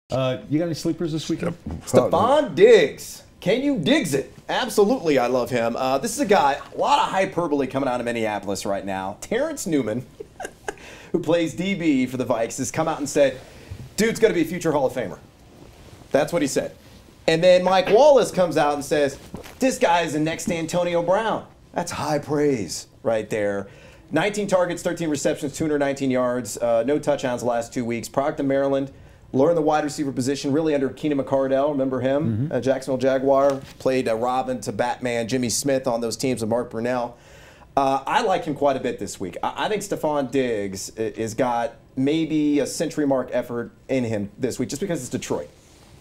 You got any sleepers this weekend? Stefon Diggs. Can you Diggs it? Absolutely, I love him. This is a guy, a lot of hyperbole coming out of Minneapolis right now. Terrence Newman, who plays DB for the Vikes, has come out and said, dude's going to be a future Hall of Famer. That's what he said. And then Mike Wallace comes out and says, this guy is the next Antonio Brown. That's high praise right there. 19 targets, 13 receptions, 219 yards, no touchdowns the last 2 weeks. Product of Maryland. Learned the wide receiver position really under Keenan McCardell. Remember him? Jacksonville Jaguar. Played Robin to Batman, Jimmy Smith on those teams with Mark Brunell. I like him quite a bit this week. I think Stefon Diggs has got maybe a century mark effort in him this week just because it's Detroit.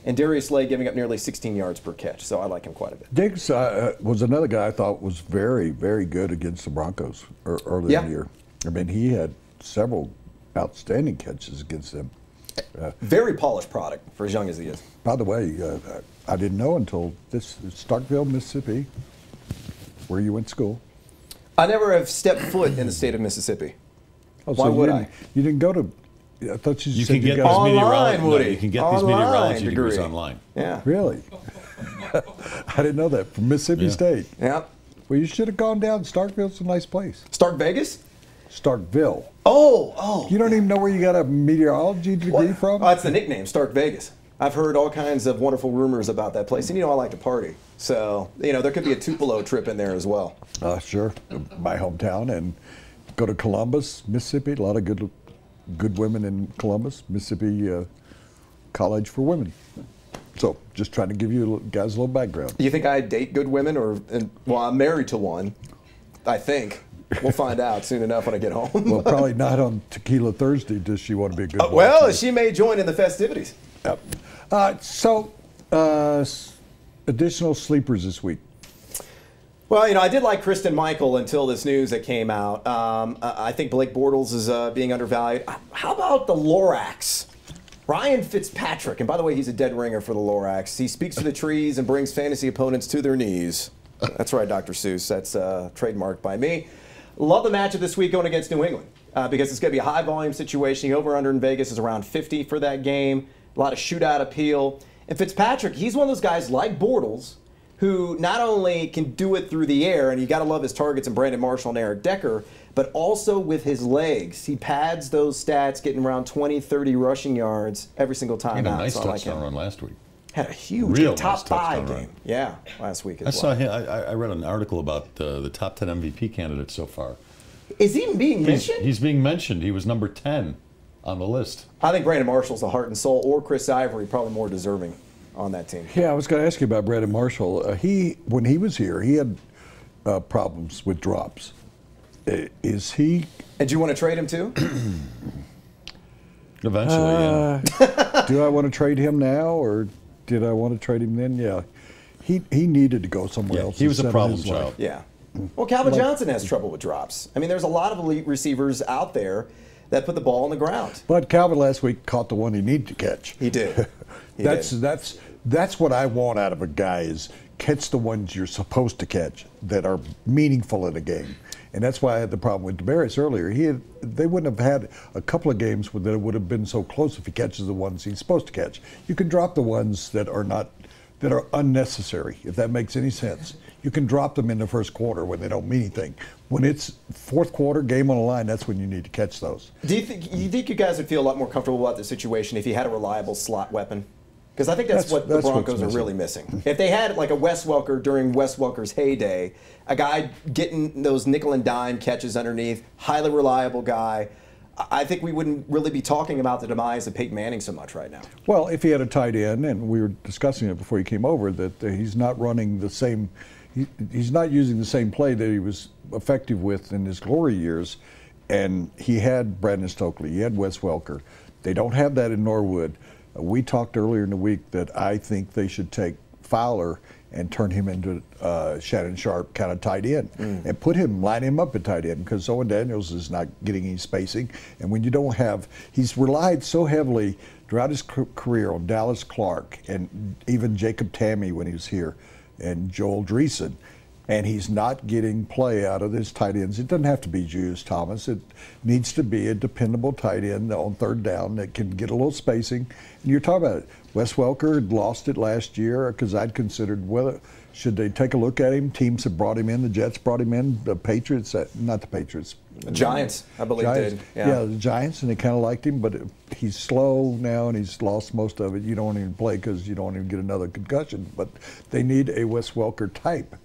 And Darius Slay giving up nearly 16 yards per catch. So I like him quite a bit. Diggs was another guy I thought was very, very good against the Broncos early in the year. I mean, he had several outstanding catches against them. Very polished product for as young as he is. By the way, I didn't know until this Starkville, Mississippi, where you went to school. I never have stepped foot in the state of Mississippi. Oh, Why so would I? You didn't go to. I thought you said can get you these got online, meteorology. Woody. No, you can get Online these meteorology degree. degrees online. Yeah. Really? I didn't know that. From Mississippi State. Yeah. Well, you should have gone down. Starkville's a nice place. Stark Vegas? Starkville. Oh. You don't even know where you got a meteorology degree from? Oh, that's the nickname, Stark Vegas. I've heard all kinds of wonderful rumors about that place. And, I like to party. So, there could be a Tupelo trip in there as well. Sure. My hometown. And go to Columbus, Mississippi. A lot of good women in Columbus, Mississippi College for Women. So, just trying to give you guys a little background. Do you think I date good women? Well, I'm married to one, I think. We'll find out soon enough when I get home. Well, probably not on Tequila Thursday does she want to be a good wife. Well, she may join in the festivities. Yep. Additional sleepers this week. Well, I did like Kristen Michael until this news that came out. I think Blake Bortles is being undervalued. How about the Lorax? Ryan Fitzpatrick, and by the way, he's a dead ringer for the Lorax. He speaks to the trees and brings fantasy opponents to their knees. That's right, Dr. Seuss. That's trademarked by me. Love the matchup this week going against New England because it's going to be a high-volume situation. The over-under in Vegas is around 50 for that game. A lot of shootout appeal. And Fitzpatrick, he's one of those guys like Bortles who not only can do it through the air, and you got to love his targets and Brandon Marshall and Eric Decker, but also with his legs. He pads those stats, getting around 20, 30 rushing yards every single time. He had out. a nice So touchdown run last week. Had a huge top five game. Yeah, last week as well. I read an article about the top 10 MVP candidates so far. Is he even being mentioned? He's being mentioned. He was number 10 on the list. I think Brandon Marshall's the heart and soul, or Chris Ivory, probably more deserving on that team. Yeah, I was going to ask you about Brandon Marshall. When he was here, he had problems with drops. Is he? And do you want to trade him too? Eventually, yeah. Do I want to trade him now, or did I want to trade him then? Yeah. He needed to go somewhere else. He was a problem child. Yeah. Well, Calvin Johnson has trouble with drops. I mean, there's a lot of elite receivers out there that put the ball on the ground. But Calvin last week caught the one he needed to catch. He did. That's what I want out of a guy is catch the ones you're supposed to catch that are meaningful in a game. And that's why I had the problem with DeMaris earlier. They wouldn't have had a couple of games where it would have been so close if he catches the ones he's supposed to catch. You can drop the ones that are unnecessary, if that makes any sense. You can drop them in the first quarter when they don't mean anything. When it's fourth quarter, game on the line, that's when you need to catch those. Do you think you guys would feel a lot more comfortable about the situation if you had a reliable slot weapon? Because I think that's what the Broncos are really missing. If they had like a Wes Welker during Wes Welker's heyday, a guy getting those nickel and dime catches underneath, highly reliable guy, I think we wouldn't really be talking about the demise of Peyton Manning so much right now. Well, if he had a tight end, and we were discussing it before he came over, that he's not running the same, he's not using the same play that he was effective with in his glory years. And he had Brandon Stokely, he had Wes Welker. They don't have that in Norwood. We talked earlier in the week that I think they should take Fowler and turn him into Shannon Sharp kind of tight end and line him up at tight end because Owen Daniels is not getting any spacing. And when you don't have, he's relied so heavily throughout his career on Dallas Clark and even Jacob Tamme when he was here and Joel Dreesen. and he's not getting play out of his tight ends. It doesn't have to be Julius Thomas. It needs to be a dependable tight end on third down that can get a little spacing. And you're talking about it. Wes Welker had lost it last year because I'd considered whether should they take a look at him. Teams have brought him in. The Jets brought him in. The Patriots, not the Patriots. The Giants, I believe, Giants, did. Yeah, the Giants, and they kind of liked him, but he's slow now and he's lost most of it. You don't even play because you don't even get another concussion. But they need a Wes Welker type.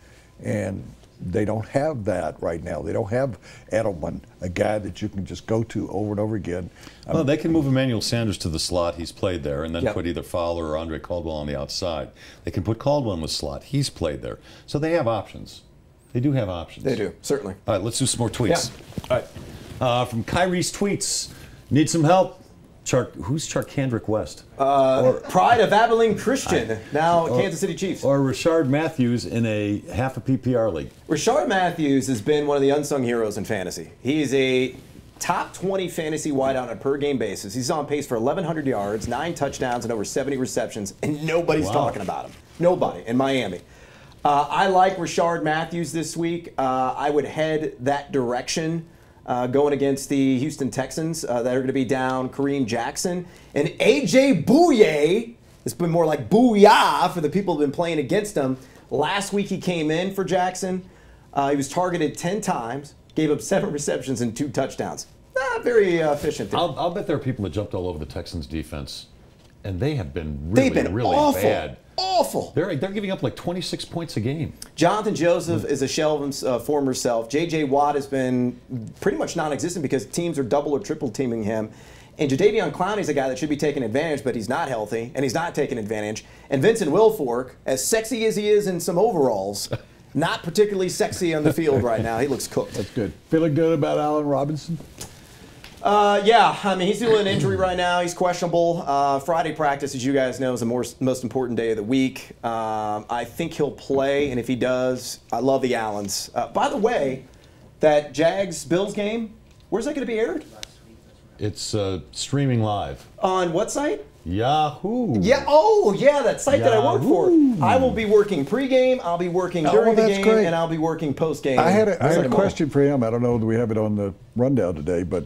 And they don't have that right now. They don't have Edelman, a guy that you can just go to over and over again. Well, they can move Emmanuel Sanders to the slot. He's played there, and then put either Fowler or Andre Caldwell on the outside. They can put Caldwell in the slot. He's played there. So they have options. They do have options. They do, certainly. All right, let's do some more tweets. Yeah. All right. From Kyrie's tweets, need some help. Who's Charkandrick West? Pride of Abilene Christian, now Kansas City Chiefs. Or Rashard Matthews in a half a PPR league. Rashard Matthews has been one of the unsung heroes in fantasy. He is a top 20 fantasy wideout on a per-game basis. He's on pace for 1,100 yards, 9 touchdowns, and over 70 receptions, and nobody's talking about him. Nobody in Miami. I like Rashard Matthews this week. I would head that direction. Going against the Houston Texans that are going to be down Kareem Jackson. And A.J. Bouye, it's been more like Booyah for the people who have been playing against him. Last week he came in for Jackson. He was targeted 10 times, gave up 7 receptions and 2 touchdowns. Not very efficient there. I'll bet there are people that jumped all over the Texans defense, and they have been really awful. bad. Awful. They're giving up like 26 points a game. Jonathan Joseph is a shell of his former self. J.J. Watt has been pretty much non-existent because teams are double or triple teaming him. And Jadeveon Clowney's a guy that should be taking advantage, but he's not healthy, and he's not taking advantage. And Vincent Wilfork, as sexy as he is in some overalls, not particularly sexy on the field right now. He looks cooked. That's good. Feeling good about Allen Robinson? Yeah, I mean, he's dealing with an injury right now. He's questionable. Friday practice, as you guys know, is the most important day of the week. I think he'll play, and if he does, I love the Allens. By the way, that Jags-Bills game, where's that going to be aired? It's streaming live. On what site? Yahoo. Yeah. Oh, yeah, that site that I work for. I will be working pregame, I'll be working during the game, and I'll be working postgame. I had a question for him. I don't know if we have it on the rundown today, but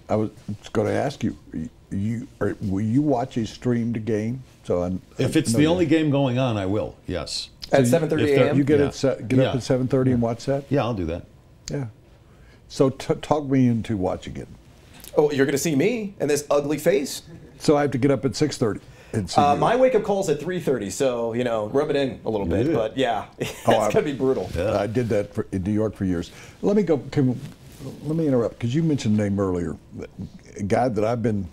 I was going to ask you, will you watch a streamed game? If it's the only game going on, I will, yes. At 7:30 a.m.? You get up at 7:30 and watch that? Yeah, I'll do that. Yeah. So talk me into watching it. Oh, you're going to see me and this ugly face? So I have to get up at 6:30 and see you. My wake-up call's at 3:30, so, rub it in a little bit. But, yeah, it's going to be brutal. Yeah. I did that in New York for years. Let me interrupt, because you mentioned a name earlier, a guy that I've been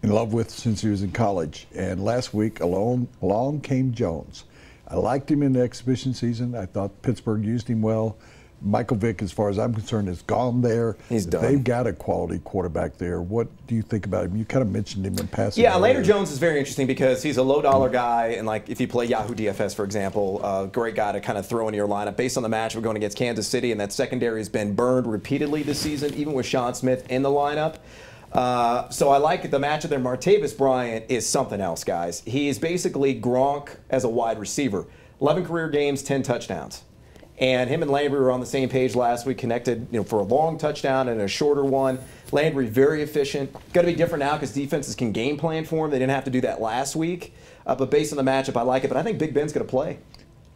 in love with since he was in college. And last week, along came Jones. I liked him in the exhibition season. I thought Pittsburgh used him well. Michael Vick, as far as I'm concerned, is gone there. He's done. They've got a quality quarterback there. What do you think about him? You kind of mentioned him in passing. Yeah, Landry Jones is very interesting because he's a low-dollar guy, and like if you play Yahoo DFS, for example, a great guy to kind of throw into your lineup based on the match we're going against Kansas City, and that secondary has been burned repeatedly this season, even with Sean Smith in the lineup. So I like the matchup there. Martavis Bryant is something else, guys. He is basically Gronk as a wide receiver. 11 career games, 10 touchdowns. And him and Landry were on the same page last week, connected for a long touchdown and a shorter one. Landry very efficient. Got to be different now because defenses can game plan for him. They didn't have to do that last week. But based on the matchup, I like it. But I think Big Ben's going to play.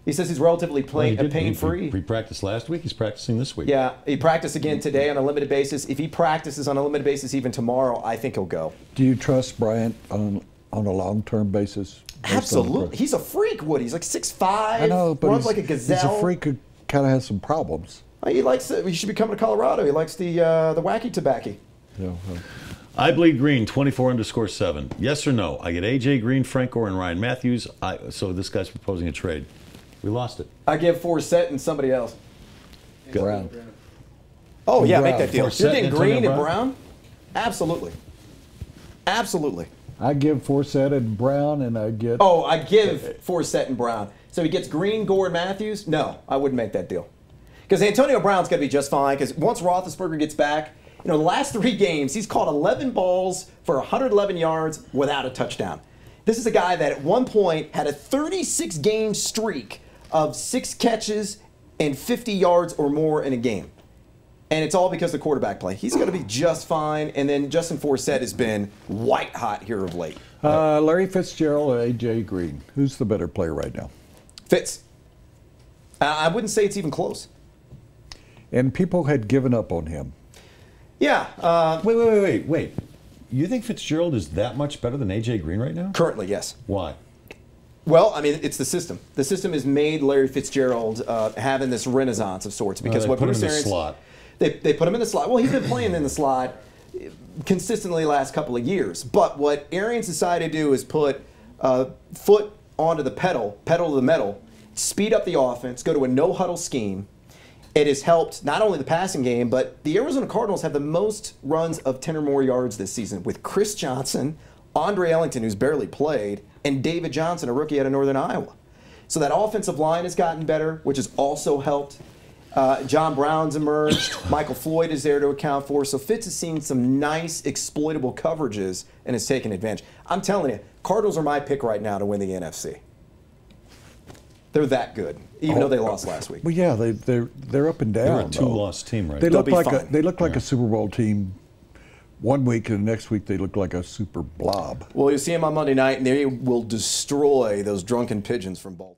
He says he's relatively pain-free. He practiced last week. He's practicing this week. Yeah, he practiced again today on a limited basis. If he practices on a limited basis even tomorrow, I think he'll go. Do you trust Bryant on a long-term basis? Absolutely. He's a freak, Woody. He's like 6'5". I know, but runs like a gazelle. He's a freak who kind of has some problems. He should be coming to Colorado. He likes the wacky tobacco. Yeah. I bleed green, 24_7. Yes or no? I get A.J. Green, Frank Gore, and Ryan Matthews. So this guy's proposing a trade. We lost it. I give Forsett and somebody else. Brown. Oh, yeah, Brown. make that deal. Forsett You're getting and Green Antonio and Brown? Brown? Absolutely. Absolutely. I give Forsett and Brown, and I get... Oh, I give Forsett and Brown. So he gets Green, Gore, and Matthews? No, I wouldn't make that deal. Because Antonio Brown's going to be just fine, because once Roethlisberger gets back, the last 3 games, he's caught 11 balls for 111 yards without a touchdown. This is a guy that at one point had a 36-game streak of 6 catches and 50 yards or more in a game. And it's all because of the quarterback play. He's going to be just fine. And then Justin Forsett has been white hot here of late. Larry Fitzgerald or A.J. Green? Who's the better player right now? Fitz. I wouldn't say it's even close. And people had given up on him. Yeah. Wait. You think Fitzgerald is that much better than A.J. Green right now? Currently, yes. Why? Well, I mean, it's the system. The system has made Larry Fitzgerald having this renaissance of sorts because what put him Bruce in the Arians, slot. They put him in the slot. Well, he's been playing in the slot consistently the last couple of years. But what Arians decided to do is put foot onto the pedal to the metal, speed up the offense, go to a no-huddle scheme. It has helped not only the passing game, but the Arizona Cardinals have the most runs of 10 or more yards this season with Chris Johnson, Andre Ellington, who's barely played, and David Johnson, a rookie out of Northern Iowa. So that offensive line has gotten better, which has also helped. John Brown's emerged. Michael Floyd is there to account for. So Fitz has seen some nice exploitable coverages and has taken advantage. I'm telling you, Cardinals are my pick right now to win the NFC. They're that good, even though they lost last week. Well, yeah, they're up and down. They're a two-loss team right They now. look like a Super Bowl team. One week and the next week they look like a super blob. Well, you'll see them on Monday night, and they will destroy those drunken pigeons from Baltimore.